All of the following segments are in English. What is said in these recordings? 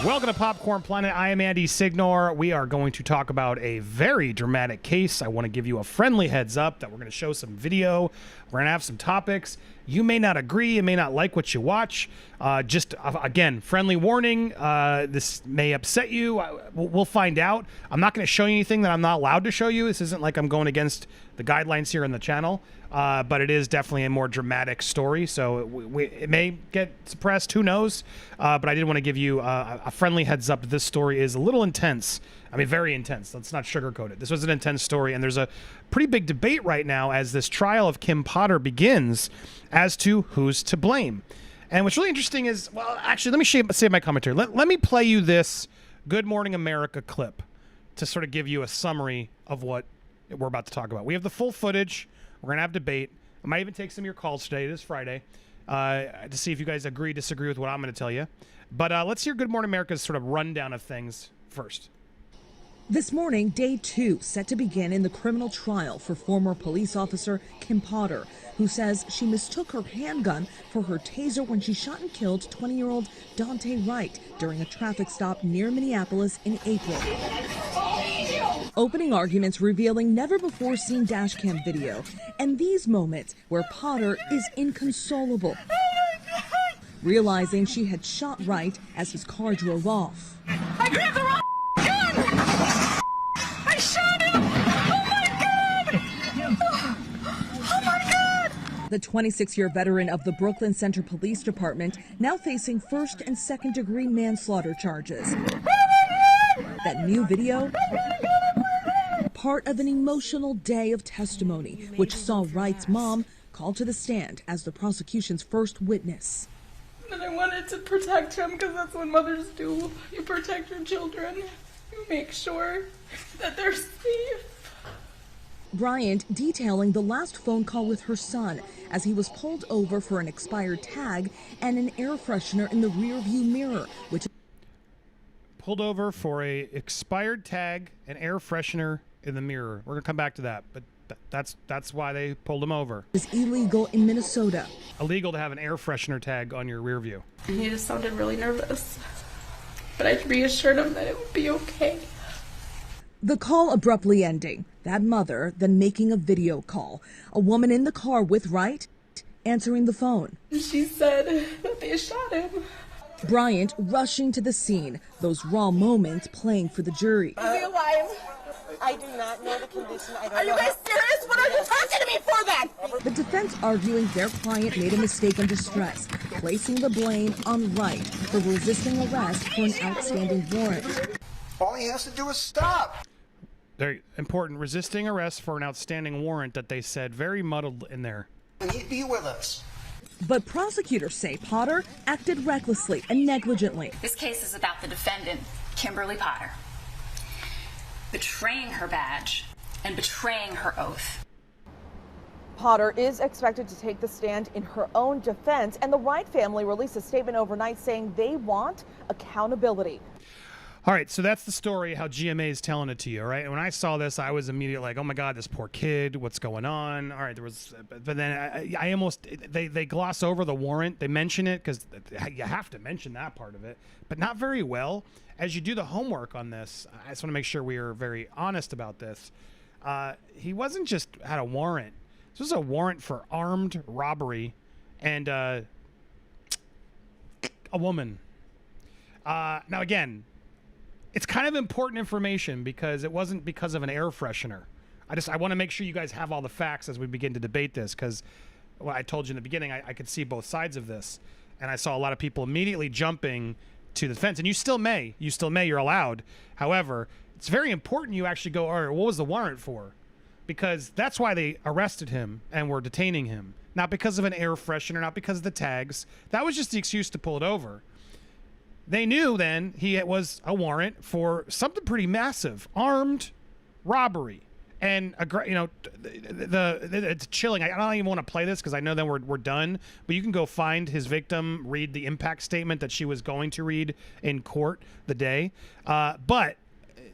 Welcome to Popcorned Planet. I am Andy Signore. We are going to talk about a very dramatic case. I want to give you a friendly heads up that we're going to show some video. We're going to have some topics. You may not agree. You may not like what you watch. Again, friendly warning. This may upset you. We'll find out. I'm not going to show you anything that I'm not allowed to show you. This isn't like I'm going against the guidelines here on the channel. But it is definitely a more dramatic story, so it may get suppressed. Who knows? But I did want to give you a friendly heads up. This story is a little intense. I mean, very intense. Let's not sugarcoat it. This was an intense story, and there's a pretty big debate right now as this trial of Kim Potter begins as to who's to blame. And what's really interesting is, well, actually, let me save my commentary. Let me play you this Good Morning America clip to sort of give you a summary of what we're about to talk about. We have the full footage. We're going to have debate. I might even take some of your calls today. It is Friday to see if you guys agree, disagree with what I'm going to tell you. But let's hear Good Morning America's sort of rundown of things first. This morning, day 2 set to begin in the criminal trial for former police officer Kim Potter, who says she mistook her handgun for her taser when she shot and killed 20-year-old Daunte Wright during a traffic stop near Minneapolis in April. Opening arguments revealing never-before-seen dashcam video, and these moments where Potter is inconsolable, realizing she had shot Wright as his car drove off. I grabbed the wrong gun! I shot him! Oh my God! Oh my God! The 26-year veteran of the Brooklyn Center Police Department now facing first and second-degree manslaughter charges. That new video, part of an emotional day of testimony, which saw Wright's mom called to the stand as the prosecution's first witness. And I wanted to protect him because that's what mothers do. You protect your children. You make sure that they're safe. Bryant detailing the last phone call with her son as he was pulled over for an expired tag and an air freshener in the rearview mirror, which Pulled over for a expired tag and air freshener in the mirror. We're going to come back to that, but that's why they pulled him over. is illegal in Minnesota. Illegal to have an air freshener tag on your rear view. He just sounded really nervous. But I reassured him that it would be okay. The call abruptly ending. That mother then making a video call. A woman in the car with Wright answering the phone. She said that they shot him. Bryant rushing to the scene, those raw moments playing for the jury. Is he alive? I do not know the condition. I don't know. Are you guys serious? What are you talking to me for then? The defense arguing their client made a mistake under stress, placing the blame on Wright for resisting arrest for an outstanding warrant. All he has to do is stop. Very important. Resisting arrest for an outstanding warrant that they said very muddled in there. And he'd be with us. But prosecutors say Potter acted recklessly and negligently. This case is about the defendant, Kimberly Potter, betraying her badge and betraying her oath. Potter is expected to take the stand in her own defense, and the Wright family released a statement overnight saying they want accountability. All right, so that's the story, how GMA is telling it to you, all right? And when I saw this, I was immediately like, oh my God, this poor kid, what's going on? All right, there was, but then I almost, they gloss over the warrant. They mention it because you have to mention that part of it, but not very well. As you do the homework on this, I just want to make sure we are very honest about this. He wasn't just had a warrant. This was a warrant for armed robbery and a woman. Now, again, it's kind of important information because it wasn't because of an air freshener. I want to make sure you guys have all the facts as we begin to debate this because well, I told you in the beginning, I could see both sides of this. And I saw a lot of people immediately jumping to the defense. And you still may, you're allowed. However, it's very important you actually go, all right, what was the warrant for? Because that's why they arrested him and were detaining him. Not because of an air freshener, not because of the tags. That was just the excuse to pull it over. They knew then he was a warrant for something pretty massive, armed robbery. And, you know, it's chilling. I don't even want to play this because I know that we're done. But you can go find his victim, read the impact statement that she was going to read in court the day. But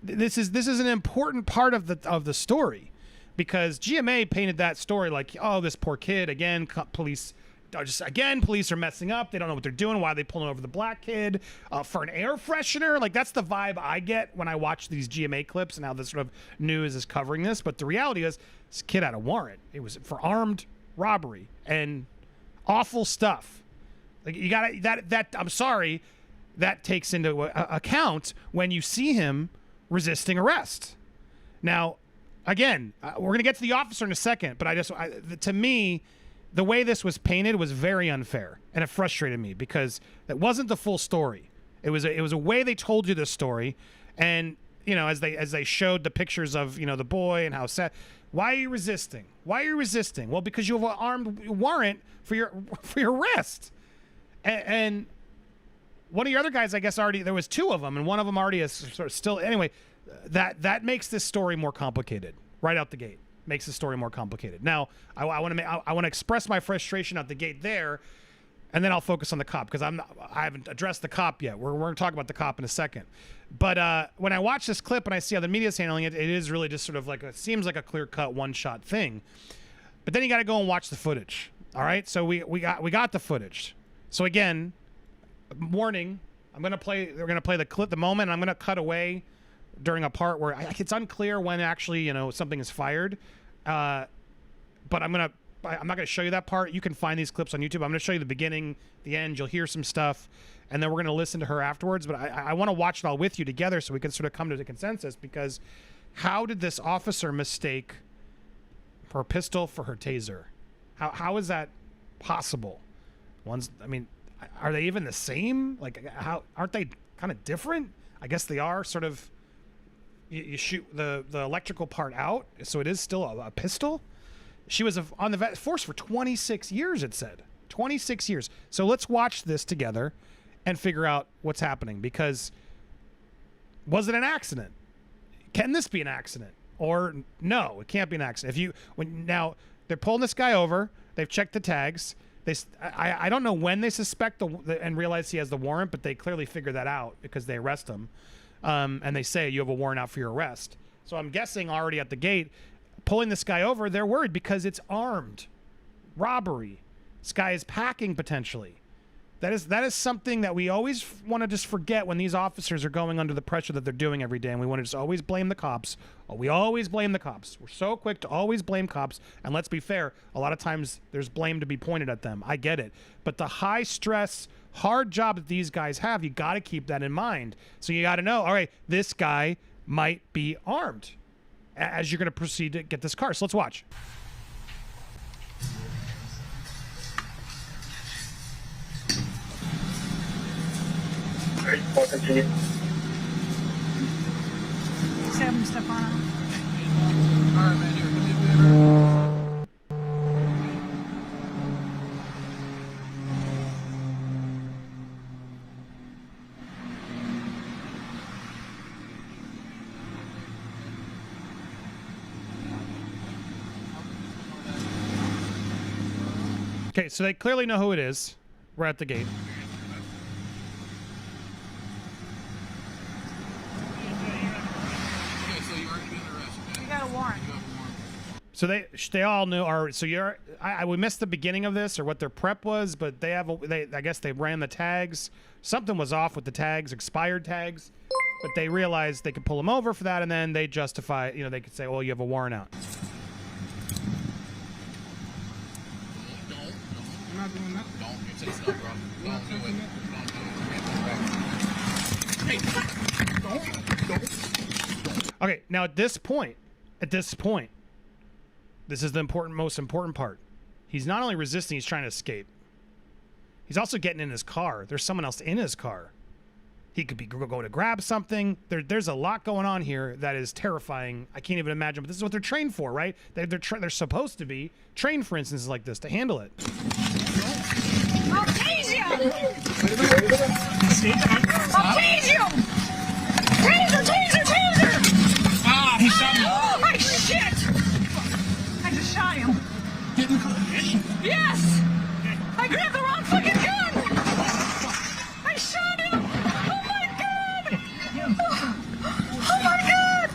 this is an important part of the story because GMA painted that story like, oh, this poor kid, again, police just again, police are messing up. They don't know what they're doing. Why are they pulling over the black kid for an air freshener? Like, that's the vibe I get when I watch these GMA clips and how this sort of news is covering this. But the reality is, this kid had a warrant. It was for armed robbery and awful stuff. Like, you gotta that I'm sorry, that takes into account when you see him resisting arrest. Now, again, we're gonna get to the officer in a second, but to me, the way this was painted was very unfair, and it frustrated me because it wasn't the full story. It was a way they told you this story, and as they showed the pictures of the boy and how sad. Why are you resisting? Why are you resisting? Well, because you have an armed warrant for your arrest, and one of your other guys, I guess, already there was two of them, and one of them already is sort of still. Anyway, that makes this story more complicated right out the gate. Makes the story more complicated. Now, I want to express my frustration out the gate there, and then I'll focus on the cop because I haven't addressed the cop yet. We're going to talk about the cop in a second. But when I watch this clip and I see how the media's handling it, it is really just sort of like seems like a clear-cut one-shot thing. But then you got to go and watch the footage. All right, so we got the footage. So again, warning. We're gonna play the clip, the moment. And I'm gonna cut away during a part where it's unclear when actually something is fired, but I'm not going to show you that part. You can find these clips on YouTube. I'm going to show you the beginning, the end. You'll hear some stuff, and then we're going to listen to her afterwards. But I want to watch it all with you together so we can sort of come to the consensus, because how did this officer mistake her pistol for her taser? How is that possible? Are they even the same? Like, how aren't they kind of different? I guess they are sort of. You shoot the electrical part out, so it is still a pistol. She was on the force for 26 years, it said. 26 years. So let's watch this together and figure out what's happening, because was it an accident? Can this be an accident? Or no, it can't be an accident. Now they're pulling this guy over, they've checked the tags. I don't know when they suspect and realize he has the warrant, but they clearly figure that out because they arrest him. And they say you have a warrant out for your arrest. So I'm guessing already at the gate, pulling this guy over, they're worried because it's armed robbery. This guy is packing potentially. That is something that we always want to just forget when these officers are going under the pressure that they're doing every day, and we want to just always blame the cops. We always blame the cops. We're so quick to always blame cops, and let's be fair, a lot of times there's blame to be pointed at them. I get it. But the high stress, hard job that these guys have, you got to keep that in mind. So you got to know, all right, this guy might be armed as you're going to proceed to get this car. So let's watch. Continue. Sam, step on him. All right, man, you're gonna be better. Okay, so they clearly know who it is. We're at the gate. So they all knew. Or so we missed the beginning of this or what their prep was, but I guess they ran the tags. Something was off with the tags, expired tags, but they realized they could pull them over for that, and then they justify. They could say, "Well, you have a warrant out." I'm not doing that. Don't. You say so, bro. Don't do it. Don't do it. Hey, don't. Okay, now at this point, this is the most important part. He's not only resisting, he's trying to escape. He's also getting in his car. There's someone else in his car. He could be going to grab something. There's a lot going on here that is terrifying. I can't even imagine, but this is what they're trained for, right? They're supposed to be trained for instances like this to handle it. I'll tase you! I'll tase you! Taser! Ah, he shot me. Oh, my shit! I just shot him. Yes! I grabbed the wrong fucking gun! I shot him! Oh my god! Oh my god!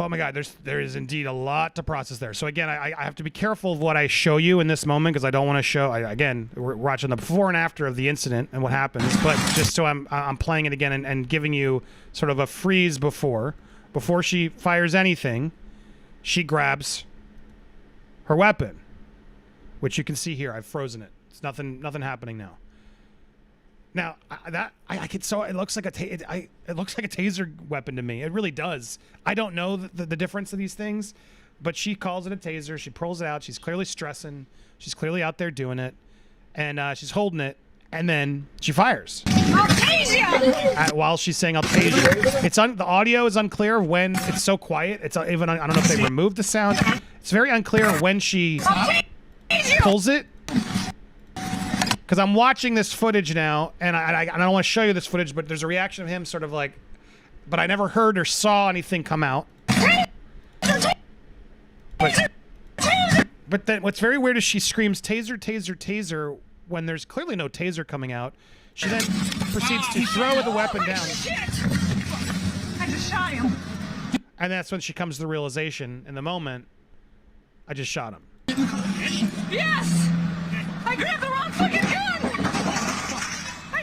Oh my God, there is indeed a lot to process there. So again, I have to be careful of what I show you in this moment because I don't want to show. Again, we're watching the before and after of the incident and what happens, but just so I'm playing it again and giving you sort of a freeze before she fires anything, she grabs her weapon, which you can see here. I've frozen it. It's nothing happening now. Now it looks like it looks like a taser weapon to me. It really does. I don't know the difference of these things, but she calls it a taser. She pulls it out. She's clearly stressing. She's clearly out there doing it, and she's holding it, and then she fires. I'll tase you! While she's saying "I'll tase you," the audio is unclear when it's so quiet. It's even I don't know if they removed the sound. It's very unclear when she pulls it. Because I'm watching this footage now, and I don't want to show you this footage, but there's a reaction of him sort of like, but I never heard or saw anything come out. But then what's very weird is she screams, "Taser, taser, taser," when there's clearly no taser coming out. She then proceeds to throw the weapon down. I just shot him. And that's when she comes to the realization, in the moment, I just shot him. Yes! I grabbed the wrong fucking gun!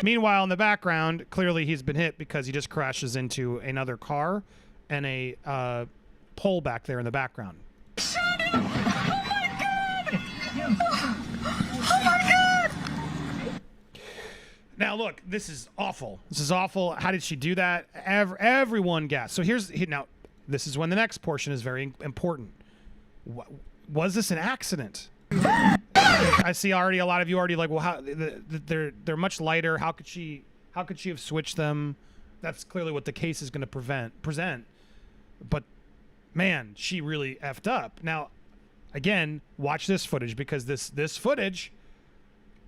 Meanwhile, in the background, clearly he's been hit because he just crashes into another car and a pole back there in the background. Shot him! Oh my God! Oh my God! Now, look, this is awful. This is awful. How did she do that? Everyone gasped. So now, this is when the next portion is very important. Was this an accident? I see already a lot of you already like, well, how they're much lighter. How could she have switched them? That's clearly what the case is going to present. But man, she really effed up. Now, again, watch this footage because this footage,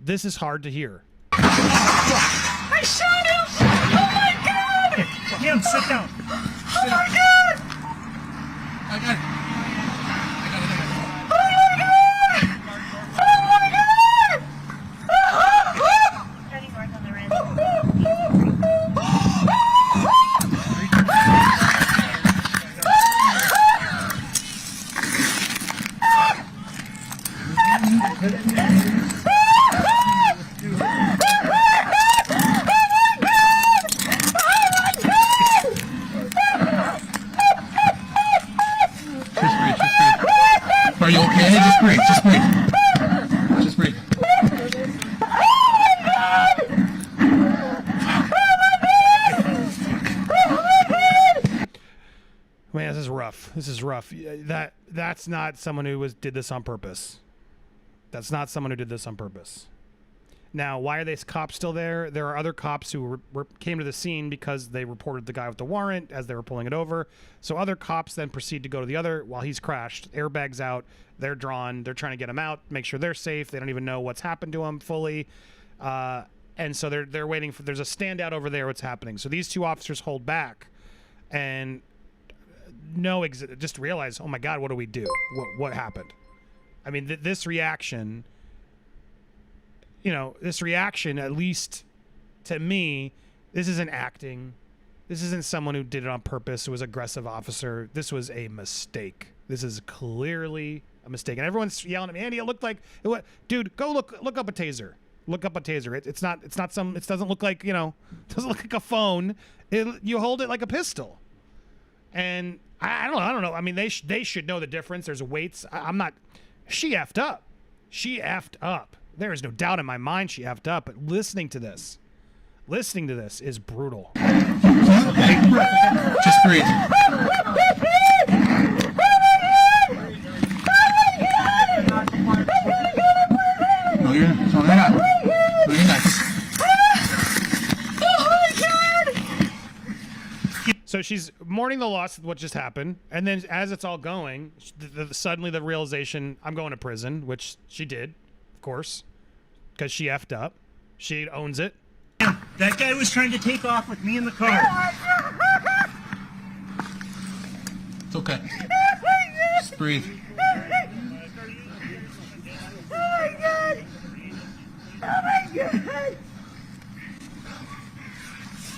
this is hard to hear. I shot him! Oh my God! Jim, sit down. Oh my God! I got it. Are you okay? Just breathe. Just breathe. Just breathe. Man, this is rough. This is rough. That's not someone who did this on purpose. That's not someone who did this on purpose. Now, why are these cops still there? There are other cops who came to the scene because they reported the guy with the warrant as they were pulling it over. So other cops then proceed to go to the other while he's crashed. Airbags out. They're drawn. They're trying to get him out, make sure they're safe. They don't even know what's happened to him fully. And so they're waiting for. There's a standout over there. What's happening? So these two officers hold back, and just realize, oh my God, what do we do? What happened? I mean, this reaction. This reaction, at least to me, this isn't acting. This isn't someone who did it on purpose, who was an aggressive officer. This was a mistake. This is clearly a mistake. And everyone's yelling at me, Andy, it looked like, dude, go look up a taser. Look up a taser. It doesn't look like, it doesn't look like a phone. You hold it like a pistol. And I don't know. I mean, they should know the difference. There's weights. She effed up. She effed up. There is no doubt in my mind she effed up, but listening to this is brutal. Just breathe. No, you're not. No, you're not. So she's mourning the loss of what just happened, and then as it's all going, suddenly the realization, I'm going to prison, which she did. Course, because she effed up. She owns it. That guy was trying to take off with me in the car. It's okay. Just breathe. Oh my God! Oh my God!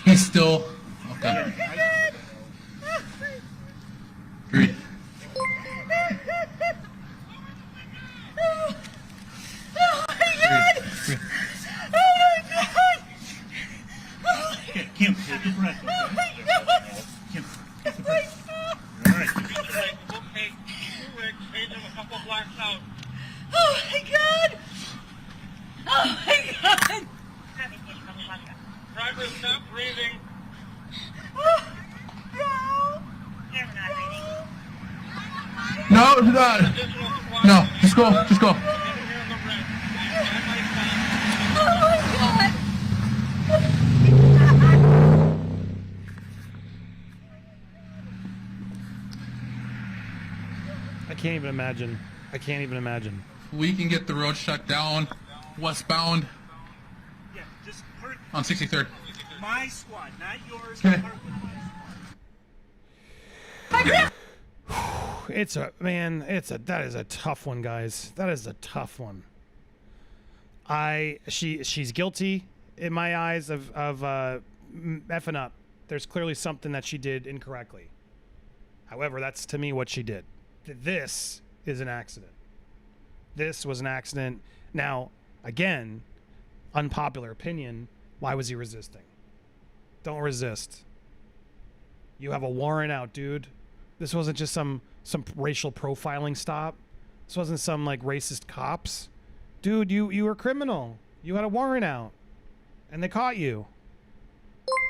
He's still okay. Breathe. breathe. Oh my God! Okay, Kim, take a breath. Oh my Okay? God! Kim, Oh take a my breath. God! All right. Okay, two rigs, change them a couple blocks out. Oh my God! Oh my God! Driver, stop breathing. Oh, no! No, Additional squad. no, just go, just go. Get here on the red. Stand by side. Oh my God! I can't even imagine. I can't even imagine. We can get the road shut down, westbound Yeah, just hurt on 63rd. my squad, not yours. Okay. Hurt with mine. That is a tough one, guys. That is a tough one. She's guilty in my eyes of effing up. There's clearly something that she did incorrectly. However, that's to me what she did. This is an accident. This was an accident. Now, again, unpopular opinion, why was he resisting? Don't resist. You have a warrant out, dude. This wasn't just some racial profiling stop. This wasn't some like racist cops. Dude, you were a criminal. You had a warrant out. And they caught you.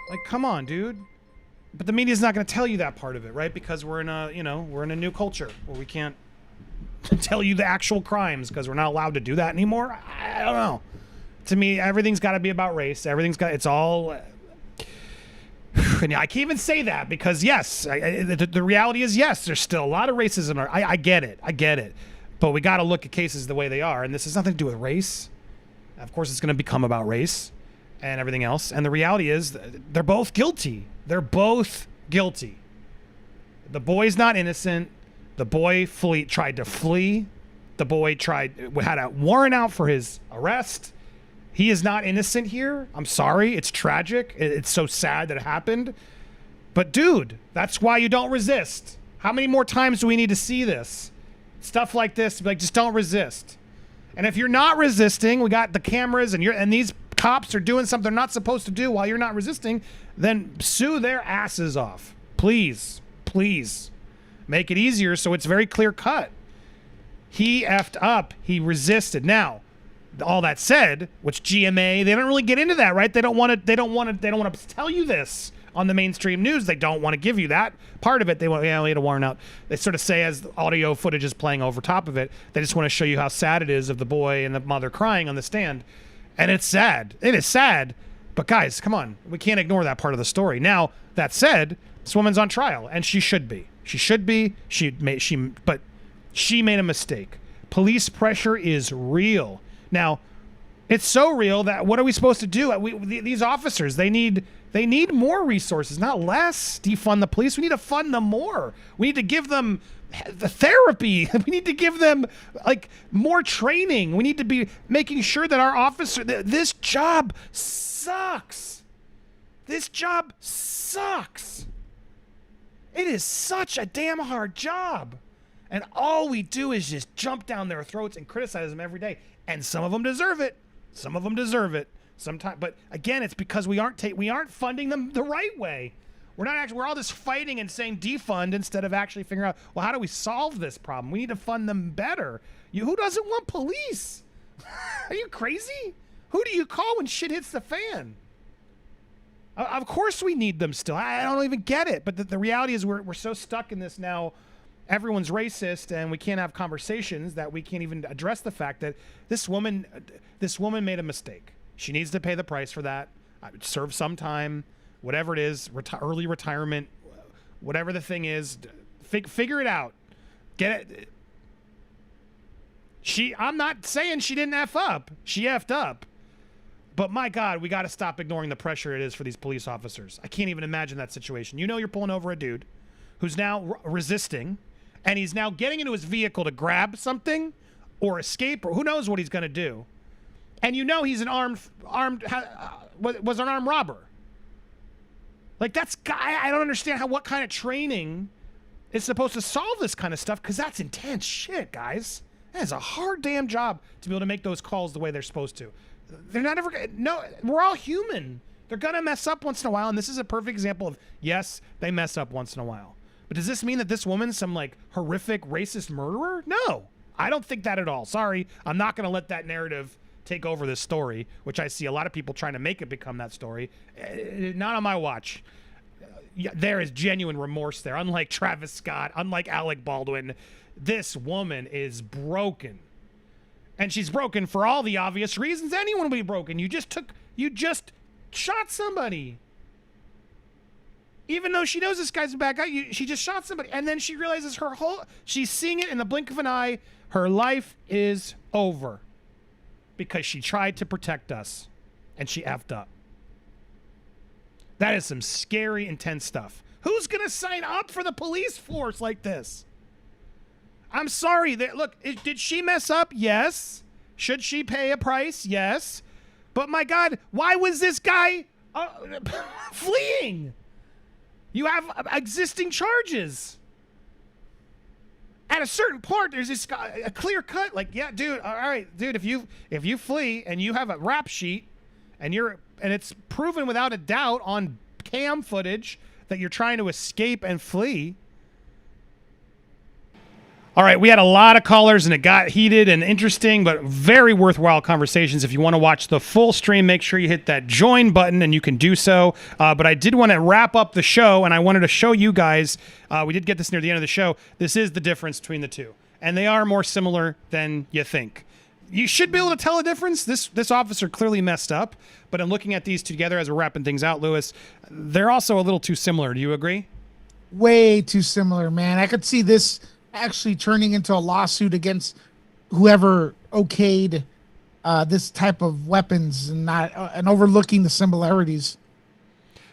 Like, come on, dude. But the media's not going to tell you that part of it, right? Because we're in a new culture where we can't tell you the actual crimes because we're not allowed to do that anymore. I don't know. To me, everything's got to be about race. It's all. And I can't even say that because yes, the reality is yes, there's still a lot of racism. I get it. But we got to look at cases the way they are, and this has nothing to do with race. Of course, it's going to become about race and everything else. And the reality is they're both guilty. They're both guilty. The boy's not innocent. The boy tried to flee. The boy had a warrant out for his arrest. He is not innocent here. I'm sorry. It's tragic. It's so sad that it happened. But dude, that's why you don't resist. How many more times do we need to see this? Stuff like this, like just don't resist. And if you're not resisting, we got the cameras and these cops are doing something they're not supposed to do while you're not resisting, then sue their asses off. Please, please. Make it easier so it's very clear cut. He effed up. He resisted. Now, all that said, which GMA, they don't really get into that, right? They don't want to tell you this on the mainstream news. They don't want to give you that part of it. They want, we had a warrant out. They sort of say as the audio footage is playing over top of it, they just want to show you how sad it is of the boy and the mother crying on the stand. And it's sad. It is sad. But guys, come on. We can't ignore that part of the story. Now, that said, this woman's on trial, and she should be. She should be. But she made a mistake. Police pressure is real. Now, it's so real that what are we supposed to do? These officers, they need more resources, not less. Defund the police. We need to fund them more. We need to give them the therapy. We need to give them like more training. We need to be making sure that our officer. This job sucks. This job sucks. It is such a damn hard job. And all we do is just jump down their throats and criticize them every day. And some of them deserve it. Some of them deserve it. Sometimes, but again, it's because we aren't funding them the right way. We're all just fighting and saying defund instead of actually figuring out, well, how do we solve this problem? We need to fund them better. Who doesn't want police? Are you crazy? Who do you call when shit hits the fan? Of course we need them still. I don't even get it. But the reality is we're so stuck in this now. Everyone's racist, and we can't have conversations that we can't even address the fact that this woman made a mistake. She needs to pay the price for that. Serve some time, whatever it is, early retirement, whatever the thing is. Figure it out. Get it. I'm not saying she didn't F up. She effed up. But my God, we got to stop ignoring the pressure it is for these police officers. I can't even imagine that situation. You know you're pulling over a dude who's now resisting, and he's now getting into his vehicle to grab something or escape, or who knows what he's going to do. And you know he's an armed robber. Like I don't understand what kind of training is supposed to solve this kind of stuff, because that's intense shit, guys. That is a hard damn job to be able to make those calls the way they're supposed to. they're not ever. No, we're all human. They're gonna mess up once in a while, and this is a perfect example of yes, they mess up once in a while. But does this mean that this woman's some like horrific racist murderer? No, I don't think that at all. Sorry, I'm not gonna let that narrative take over this story, which I see a lot of people trying to make it become that story. Not on my watch. There is genuine remorse there. Unlike Travis Scott, unlike Alec Baldwin, this woman is broken. And she's broken for all the obvious reasons anyone would be broken. You just shot somebody. Even though she knows this guy's a bad guy, she just shot somebody. And then she realizes she's seeing it in the blink of an eye. Her life is over. Because she tried to protect us. And she effed up. That is some scary, intense stuff. Who's going to sign up for the police force like this? I'm sorry. Look, did she mess up? Yes. Should she pay a price? Yes. But my God, why was this guy fleeing? You have existing charges. At a certain point, there's this a clear cut. Like, yeah, dude. All right, dude. If you flee and you have a rap sheet, and it's proven without a doubt on cam footage that you're trying to escape and flee. All right, we had a lot of callers and it got heated and interesting, but very worthwhile conversations. If you want to watch the full stream, make sure you hit that join button and you can do so. But I did want to wrap up the show and I wanted to show you guys, we did get this near the end of the show. This is the difference between the two. And they are more similar than you think. You should be able to tell a difference. This officer clearly messed up, but in looking at these two together as we're wrapping things out, Lewis, they're also a little too similar. Do you agree? Way too similar, man. I could see this actually turning into a lawsuit against whoever okayed this type of weapons and overlooking the similarities.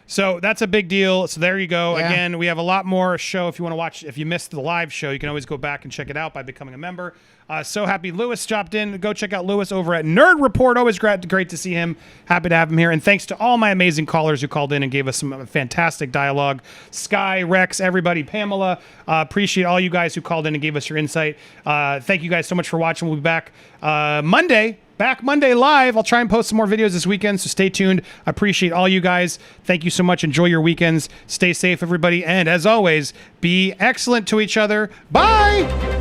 So that's a big deal. So there you go. Yeah. Again, we have a lot more show. If you want to watch, if you missed the live show, you can always go back and check it out by becoming a member. So happy Lewis dropped in. Go check out Lewis over at Nerd Report. Always great to see him. Happy to have him here. And thanks to all my amazing callers who called in and gave us some fantastic dialogue. Sky, Rex, everybody, Pamela. Appreciate all you guys who called in and gave us your insight. Thank you guys so much for watching. We'll be back Monday. Back Monday live. I'll try and post some more videos this weekend, so stay tuned. I appreciate all you guys. Thank you so much. Enjoy your weekends. Stay safe, everybody. And as always, be excellent to each other. Bye!